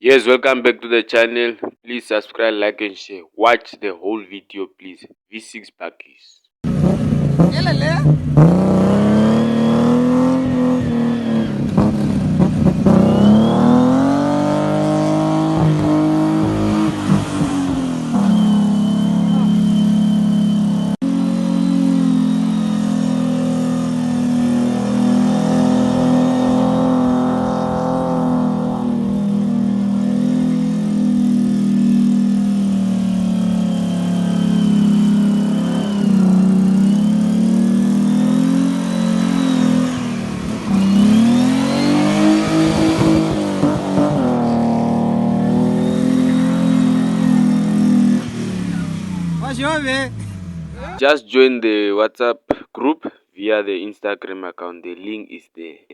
Yes, welcome back to the channel. Please subscribe, like and share. Watch the whole video please. V6 bakkies. Just join the WhatsApp group via the Instagram account. The link is there.